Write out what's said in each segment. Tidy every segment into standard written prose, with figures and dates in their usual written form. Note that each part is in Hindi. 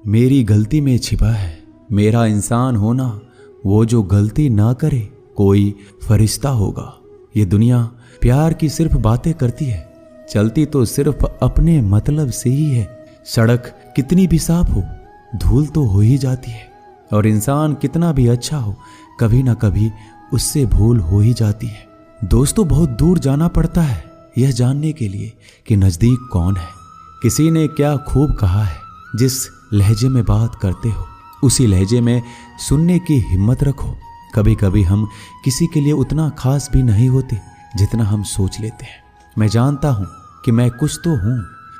मेरी गलती में छिपा है मेरा इंसान होना। वो जो गलती ना करे कोई फरिश्ता होगा। ये दुनिया प्यार की सिर्फ बातें करती है, चलती तो सिर्फ अपने मतलब से ही है। सड़क कितनी भी साफ हो धूल तो हो ही जाती है, और इंसान कितना भी अच्छा हो कभी ना कभी उससे भूल हो ही जाती है। दोस्तों, बहुत दूर जाना पड़ता है यह जानने के लिए कि नजदीक कौन है। किसी ने क्या खूब कहा है, जिस लहजे में बात करते हो उसी लहजे में सुनने की हिम्मत रखो। कभी कभी हम किसी के लिए उतना खास भी नहीं होते जितना हम सोच लेते हैं। मैं जानता हूं कि मैं कुछ तो हूं,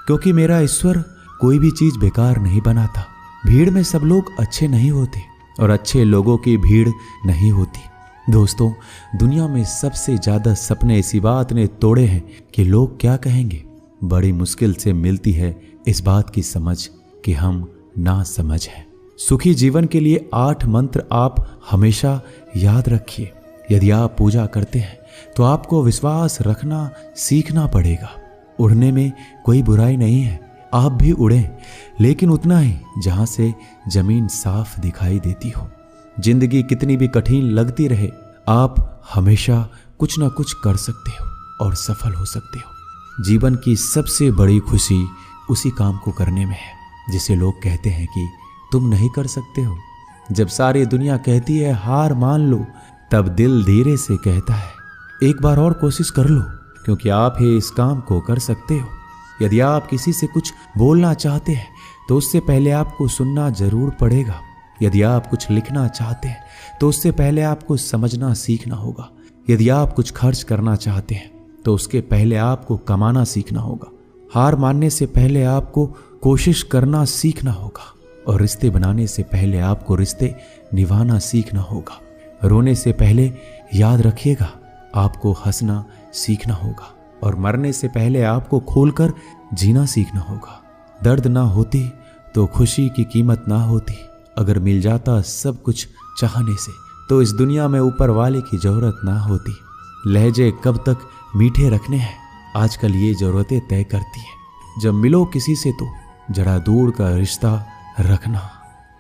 क्योंकि मेरा ईश्वर कोई भी चीज बेकार नहीं बनाता। भीड़ में सब लोग अच्छे नहीं होते और अच्छे लोगों की भीड़ नहीं होती। दोस्तों, दुनिया में सबसे ज्यादा सपने इसी बात ने तोड़े हैं कि लोग क्या कहेंगे। बड़ी मुश्किल से मिलती है इस बात की समझ कि हम ना समझ हैं। सुखी जीवन के लिए 8 मंत्र आप हमेशा याद रखिए। यदि आप पूजा करते हैं तो आपको विश्वास रखना सीखना पड़ेगा। उड़ने में कोई बुराई नहीं है, आप भी उड़ें, लेकिन उतना ही जहां से जमीन साफ दिखाई देती हो। जिंदगी कितनी भी कठिन लगती रहे, आप हमेशा कुछ ना कुछ कर सकते हो और सफल हो सकते हो। जीवन की सबसे बड़ी खुशी उसी काम को करने में है जिसे लोग कहते हैं कि तुम नहीं कर सकते हो। जब सारी दुनिया कहती है हार मान लो, तब दिल धीरे से कहता है एक बार और कोशिश कर लो, क्योंकि आप ही इस काम को कर सकते हो। यदि आप किसी से कुछ बोलना चाहते हैं तो उससे पहले आपको सुनना जरूर पड़ेगा। यदि आप कुछ लिखना चाहते हैं तो उससे पहले आपको समझना सीखना होगा। यदि आप कुछ खर्च करना चाहते हैं तो उसके पहले आपको कमाना सीखना होगा। हार मानने से पहले आपको कोशिश करना सीखना होगा, और रिश्ते बनाने से पहले आपको रिश्ते निभाना सीखना होगा। रोने से पहले याद रखिएगा आपको हंसना सीखना होगा, और मरने से पहले आपको खोलकर जीना सीखना होगा। दर्द ना होती तो खुशी की कीमत ना होती। अगर मिल जाता सब कुछ चाहने से तो इस दुनिया में ऊपर वाले की जरूरत ना होती। लहजे कब तक मीठे रखने हैं आजकल ये जरूरतें तय करती हैं। जब मिलो किसी से तो जरा दूर का रिश्ता रखना।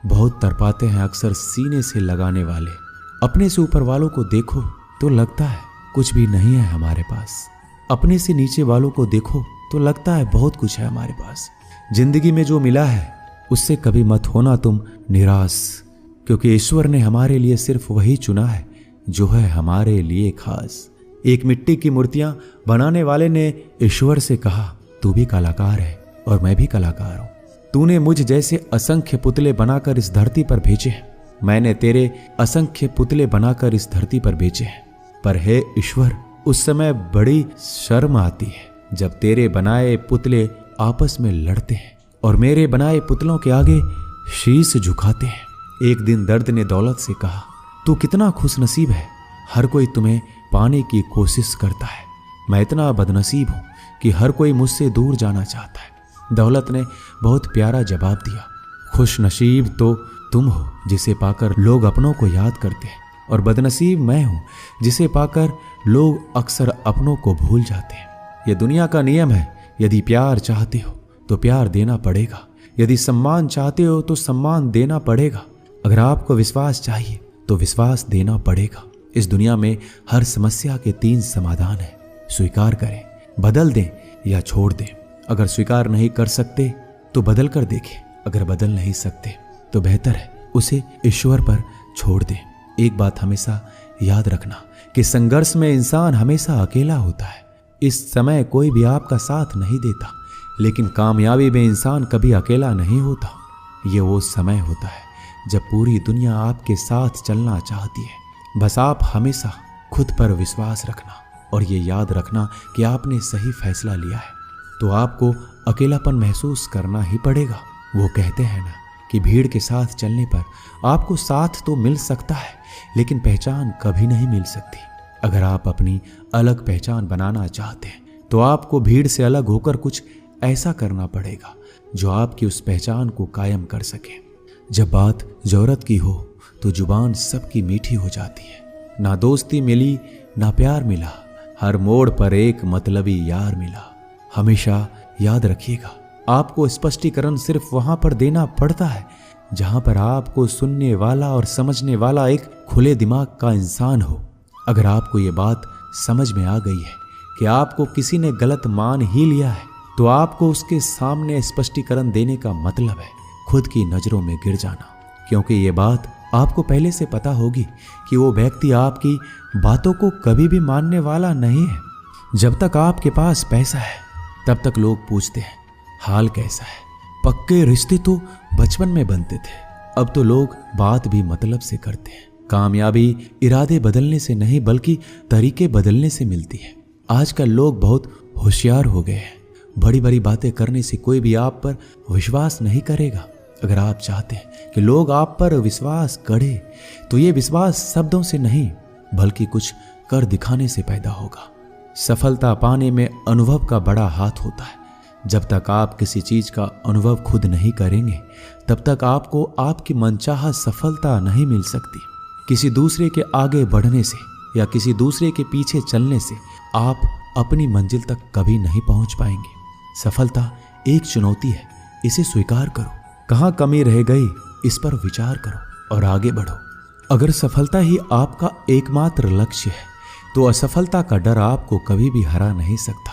बहुत तड़पाते हैं अक्सर सीने से लगाने वाले। अपने से ऊपर वालों को देखो तो लगता है कुछ भी नहीं है हमारे पास। अपने से नीचे वालों को देखो तो लगता है बहुत कुछ है हमारे पास। जिंदगी में जो मिला है उससे कभी मत होना तुम निराश, क्योंकि ईश्वर ने हमारे लिए सिर्फ वही चुना है जो है हमारे लिए खास। एक मिट्टी की मूर्तियां बनाने वाले ने ईश्वर से कहा तू भी कलाकार है और मैं भी कलाकार हूं। तूने मुझ जैसे असंख्य पुतले बनाकर इस धरती पर भेजे हैं, मैंने तेरे असंख्य पुतले बनाकर इस धरती पर भेजे हैं। पर हे ईश्वर, उस समय बड़ी शर्म आती है जब तेरे बनाए पुतले आपस में लड़ते हैं और मेरे बनाए पुतलों के आगे शीश झुकाते हैं। एक दिन दर्द ने दौलत से कहा तू कितना खुशनसीब है, हर कोई तुम्हें पाने की कोशिश करता है। मैं इतना बदनसीब हूं कि हर कोई मुझसे दूर जाना चाहता है। दौलत ने बहुत प्यारा जवाब दिया, खुश नसीब तो तुम हो जिसे पाकर लोग अपनों को याद करते हैं, और बदनसीब मैं हूं जिसे पाकर लोग अक्सर अपनों को भूल जाते हैं। यह दुनिया का नियम है, यदि प्यार चाहते हो तो प्यार देना पड़ेगा, यदि सम्मान चाहते हो तो सम्मान देना पड़ेगा, अगर आपको विश्वास चाहिए तो विश्वास देना पड़ेगा। इस दुनिया में हर समस्या के 3 समाधान है, स्वीकार करें, बदल दें या छोड़ दें। अगर स्वीकार नहीं कर सकते तो बदल कर देखें, अगर बदल नहीं सकते तो बेहतर है उसे ईश्वर पर छोड़ दें। एक बात हमेशा याद रखना कि संघर्ष में इंसान हमेशा अकेला होता है। इस समय कोई भी आपका साथ नहीं देता, लेकिन कामयाबी में इंसान कभी अकेला नहीं होता। ये वो समय होता है जब पूरी दुनिया आपके साथ चलना चाहती है। बस आप हमेशा खुद पर विश्वास रखना और ये याद रखना कि आपने सही फैसला लिया है, तो आपको अकेलापन महसूस करना ही पड़ेगा। वो कहते हैं ना कि भीड़ के साथ चलने पर आपको साथ तो मिल सकता है, लेकिन पहचान कभी नहीं मिल सकती। अगर आप अपनी अलग पहचान बनाना चाहते हैं तो आपको भीड़ से अलग होकर कुछ ऐसा करना पड़ेगा जो आपकी उस पहचान को कायम कर सके। जब बात जरूरत की हो तो जुबान सबकी मीठी हो जाती है। ना दोस्ती मिली ना प्यार मिला, हर मोड़ पर एक मतलबी यार मिला। हमेशा याद रखिएगा आपको स्पष्टीकरण सिर्फ वहां पर देना पड़ता है जहां पर आपको सुनने वाला और समझने वाला एक खुले दिमाग का इंसान हो। अगर आपको ये बात समझ में आ गई है कि आपको किसी ने गलत मान ही लिया है, तो आपको उसके सामने स्पष्टीकरण देने का मतलब है खुद की नजरों में गिर जाना, क्योंकि ये बात आपको पहले से पता होगी कि वो व्यक्ति आपकी बातों को कभी भी मानने वाला नहीं है। जब तक आपके पास पैसा है तब तक लोग पूछते हैं हाल कैसा है। पक्के रिश्ते तो बचपन में बनते थे, अब तो लोग बात भी मतलब से करते हैं। कामयाबी इरादे बदलने से नहीं बल्कि तरीके बदलने से मिलती है। आजकल लोग बहुत होशियार हो गए हैं। बड़ी बड़ी बातें करने से कोई भी आप पर विश्वास नहीं करेगा। अगर आप चाहते हैं कि लोग आप पर विश्वास करें तो ये विश्वास शब्दों से नहीं बल्कि कुछ कर दिखाने से पैदा होगा। सफलता पाने में अनुभव का बड़ा हाथ होता है। जब तक आप किसी चीज का अनुभव खुद नहीं करेंगे तब तक आपको आपकी मनचाहा सफलता नहीं मिल सकती। किसी दूसरे के आगे बढ़ने से या किसी दूसरे के पीछे चलने से आप अपनी मंजिल तक कभी नहीं पहुंच पाएंगे। सफलता एक चुनौती है, इसे स्वीकार करो। कहाँ कमी रह गई इस पर विचार करो और आगे बढ़ो। अगर सफलता ही आपका एकमात्र लक्ष्य है तो असफलता का डर आपको कभी भी हरा नहीं सकता।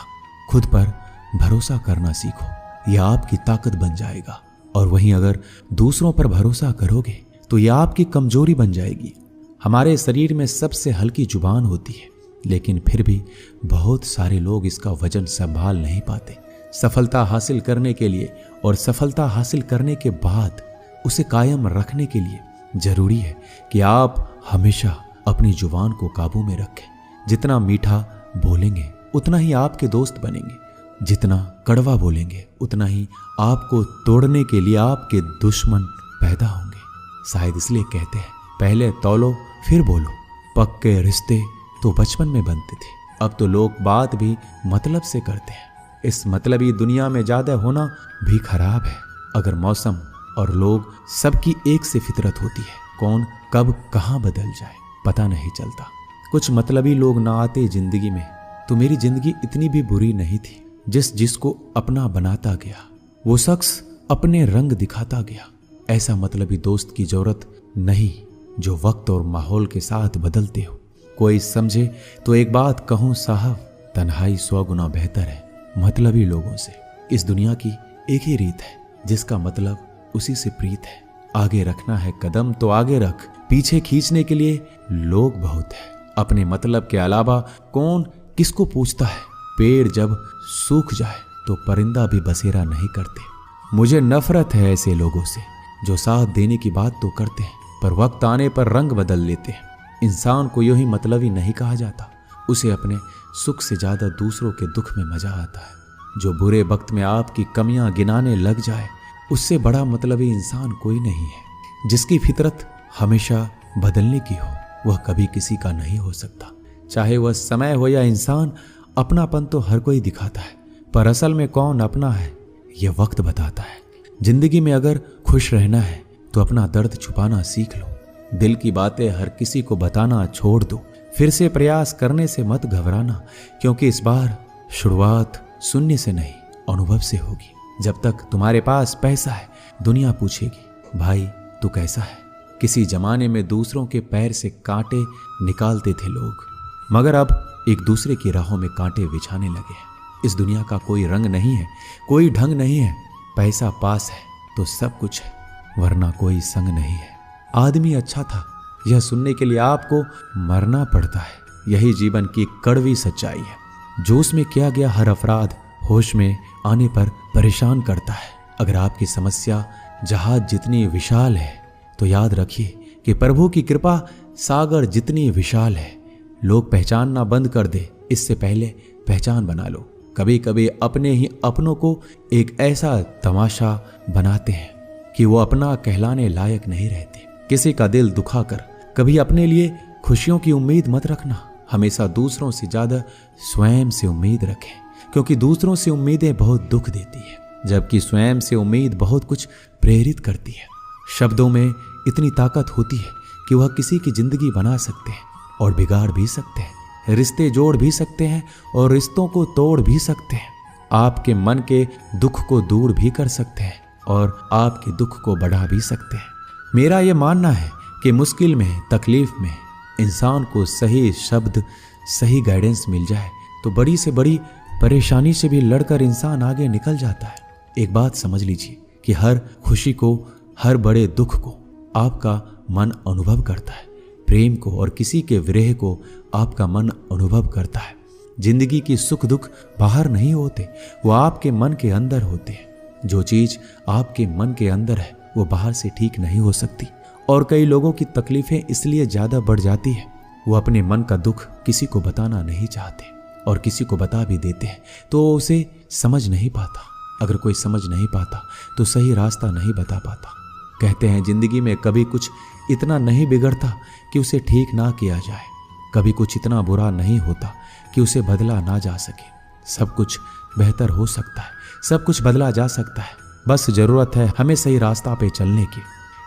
खुद पर भरोसा करना सीखो, यह आपकी ताकत बन जाएगा। और वहीं अगर दूसरों पर भरोसा करोगे तो यह आपकी कमजोरी बन जाएगी। हमारे शरीर में सबसे हल्की जुबान होती है, लेकिन फिर भी बहुत सारे लोग इसका वजन संभाल नहीं पाते। सफलता हासिल करने के लिए और सफलता हासिल करने के बाद उसे कायम रखने के लिए जरूरी है कि आप हमेशा अपनी जुबान को काबू में रखें। जितना मीठा बोलेंगे उतना ही आपके दोस्त बनेंगे, जितना कड़वा बोलेंगे उतना ही आपको तोड़ने के लिए आपके दुश्मन पैदा होंगे। शायद इसलिए कहते हैं पहले तौलो फिर बोलो। पक्के रिश्ते तो बचपन में बनते थे, अब तो लोग बात भी मतलब से करते हैं। इस मतलबी दुनिया में ज्यादा होना भी खराब है। अगर मौसम और लोग सबकी एक से फितरत होती है, कौन कब कहाँ बदल जाए पता नहीं चलता। कुछ मतलबी लोग ना आते जिंदगी में तो मेरी जिंदगी इतनी भी बुरी नहीं थी। जिसको अपना बनाता गया वो शख्स अपने रंग दिखाता गया। ऐसा मतलबी दोस्त की जरूरत नहीं जो वक्त और माहौल के साथ बदलते हो। कोई समझे तो एक बात कहूं साहब, तन्हाई 100 गुना बेहतर है मतलबी लोगों से। इस दुनिया की एक ही रीत है, जिसका मतलब उसी से प्रीत है। आगे रखना है कदम तो आगे रख, पीछे खींचने के लिए लोग बहुत है। अपने मतलब के अलावा कौन किसको पूछता है। पेड़ जब सूख जाए तो परिंदा भी बसेरा नहीं करते। मुझे नफरत है ऐसे लोगों से जो साथ देने की बात तो करते हैं पर वक्त आने पर रंग बदल लेते हैं। इंसान को यूं ही मतलबी नहीं कहा जाता, उसे अपने सुख से ज्यादा दूसरों के दुख में मजा आता है। जो बुरे वक्त में आपकी कमियां गिनाने लग जाए उससे बड़ा मतलबी इंसान कोई नहीं है। जिसकी फितरत हमेशा बदलने की हो वह कभी किसी का नहीं हो सकता। चाहे वह समय हो या इंसान, अपनापन तो हर कोई दिखाता है पर असल में कौन अपना है यह वक्त बताता है। जिंदगी में अगर खुश रहना है तो अपना दर्द छुपाना सीख लो। दिल की बातें हर किसी को बताना छोड़ दो। फिर से प्रयास करने से मत घबराना, क्योंकि इस बार शुरुआत सुनने से नहीं अनुभव से होगी। जब तक तुम्हारे पास पैसा है दुनिया पूछेगी भाई तू कैसा है। किसी जमाने में दूसरों के पैर से कांटे निकालते थे लोग, मगर अब एक दूसरे की राहों में कांटे बिछाने लगे हैं। इस दुनिया का कोई रंग नहीं है, कोई ढंग नहीं है। पैसा पास है तो सब कुछ है, वरना कोई संग नहीं है। आदमी अच्छा था यह सुनने के लिए आपको मरना पड़ता है। यही जीवन की कड़वी सच्चाई है। जोश में किया गया हर अपराध होश में आने पर परेशान करता है। अगर आपकी समस्या जहाज जितनी विशाल है तो याद रखिए कि प्रभु की कृपा सागर जितनी विशाल है। लोग पहचानना बंद कर दे इससे पहले पहचान बना लो। कभी कभी अपने ही अपनों को एक ऐसा तमाशा बनाते हैं कि वो अपना कहलाने लायक नहीं रहते। किसी का दिल दुखाकर कभी अपने लिए खुशियों की उम्मीद मत रखना। हमेशा दूसरों से ज्यादा स्वयं से उम्मीद रखें, क्योंकि दूसरों से उम्मीदें बहुत दुख देती है, जबकि स्वयं से उम्मीद बहुत कुछ प्रेरित करती है। शब्दों में इतनी ताकत होती है कि वह किसी की जिंदगी बना सकते हैं और बिगाड़ भी सकते हैं, रिश्ते जोड़ भी सकते हैं और रिश्तों को तोड़ भी सकते हैं। आपके मन के दुख को दूर भी कर सकते हैं और आपके दुख को बढ़ा भी सकते हैं। मेरा ये मानना है कि मुश्किल में, तकलीफ में इंसान को सही शब्द, सही गाइडेंस मिल जाए तो बड़ी से बड़ी परेशानी से भी लड़कर इंसान आगे निकल जाता है। एक बात समझ लीजिए कि हर खुशी को, हर बड़े दुख को आपका मन अनुभव करता है। प्रेम को और किसी के विरह को आपका मन अनुभव करता है। जिंदगी की सुख दुख बाहर नहीं होते, वो आपके मन के अंदर होते हैं। जो चीज आपके मन के अंदर है वो बाहर से ठीक नहीं हो सकती। और कई लोगों की तकलीफें इसलिए ज्यादा बढ़ जाती है, वो अपने मन का दुख किसी को बताना नहीं चाहते और किसी को बता भी देते हैं तो उसे समझ नहीं पाता। अगर कोई समझ नहीं पाता तो सही रास्ता नहीं बता पाता। कहते हैं जिंदगी में कभी कुछ इतना नहीं बिगड़ता कि उसे ठीक ना किया जाए, कभी कुछ इतना बुरा नहीं होता कि उसे बदला ना जा सके। सब कुछ बेहतर हो सकता है, सब कुछ बदला जा सकता है, बस जरूरत है हमें सही रास्ता पे चलने की।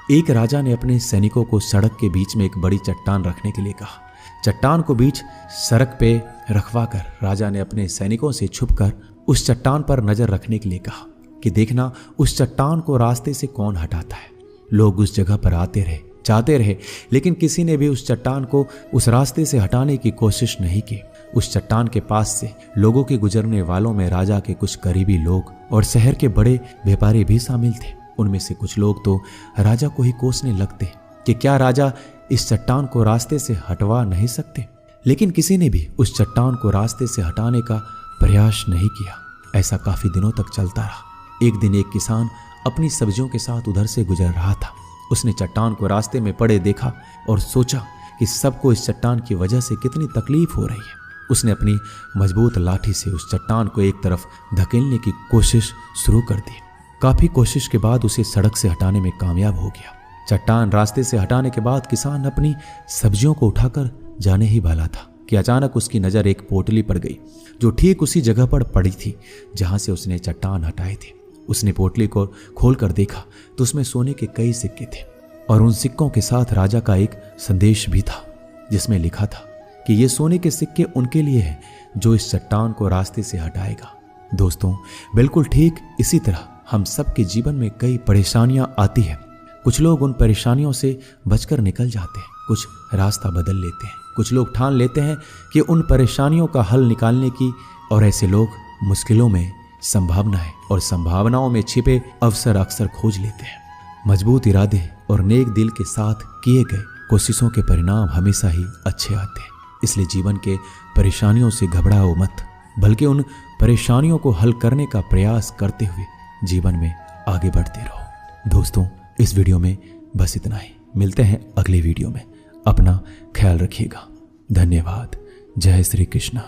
एक राजा ने अपने सैनिकों को सड़क के बीच में एक बड़ी चट्टान रखने के लिए कहा। चट्टान को बीच सड़क पे रखवाकर राजा ने अपने सैनिकों से छुपकर उस चट्टान पर नजर रखने के लिए कहा कि देखना उस चट्टान को रास्ते से कौन हटाता है। लोग उस जगह पर आते रहे, जाते रहे, लेकिन किसी ने भी उस चट्टान को उस रास्ते से हटाने की कोशिश नहीं की। उस चट्टान के पास से लोगों के गुजरने वालों में राजा के कुछ करीबी लोग और शहर के बड़े व्यापारी भी शामिल थे। उनमें से कुछ लोग तो राजा को ही कोसने लगते कि क्या राजा इस चट्टान को रास्ते से हटवा नहीं सकते, लेकिन किसी ने भी उस चट्टान को रास्ते से हटाने का प्रयास नहीं किया। ऐसा काफी दिनों तक चलता रहा। एक दिन एक किसान अपनी सब्जियों के साथ उधर से गुजर रहा था। उसने चट्टान को रास्ते में पड़े देखा और सोचा कि सबको इस चट्टान की वजह से कितनी तकलीफ हो रही है। उसने अपनी मजबूत लाठी से उस चट्टान को एक तरफ धकेलने की कोशिश शुरू कर दी। काफी कोशिश के बाद उसे सड़क से हटाने में कामयाब हो गया। चट्टान रास्ते से हटाने के बाद किसान अपनी सब्जियों को उठाकर जाने ही वाला था कि अचानक उसकी नजर एक पोटली पर गई जो ठीक उसी जगह पर पड़ी थी जहां से उसने चट्टान हटाई थी। उसने पोटली को खोलकर देखा तो उसमें सोने के कई सिक्के थे और उन सिक्कों के साथ राजा का एक संदेश भी था जिसमें लिखा था कि ये सोने के सिक्के उनके लिए हैं जो इस चट्टान को रास्ते से हटाएगा। दोस्तों, बिल्कुल ठीक इसी तरह हम सबके जीवन में कई परेशानियां आती हैं। कुछ लोग उन परेशानियों से बचकर निकल जाते हैं, कुछ रास्ता बदल लेते हैं, कुछ लोग ठान लेते हैं कि उन परेशानियों का हल निकालने की, और ऐसे लोग मुश्किलों में संभावनाएं और संभावनाओं में छिपे अवसर अक्सर खोज लेते हैं। मजबूत इरादे और नेक दिल के साथ किए गए कोशिशों के परिणाम हमेशा ही अच्छे आते हैं। इसलिए जीवन के परेशानियों से घबराओ मत, बल्कि उन परेशानियों को हल करने का प्रयास करते हुए जीवन में आगे बढ़ते रहो। दोस्तों, इस वीडियो में बस इतना ही। मिलते हैं अगले वीडियो में। अपना ख्याल रखिएगा। धन्यवाद। जय श्री कृष्ण।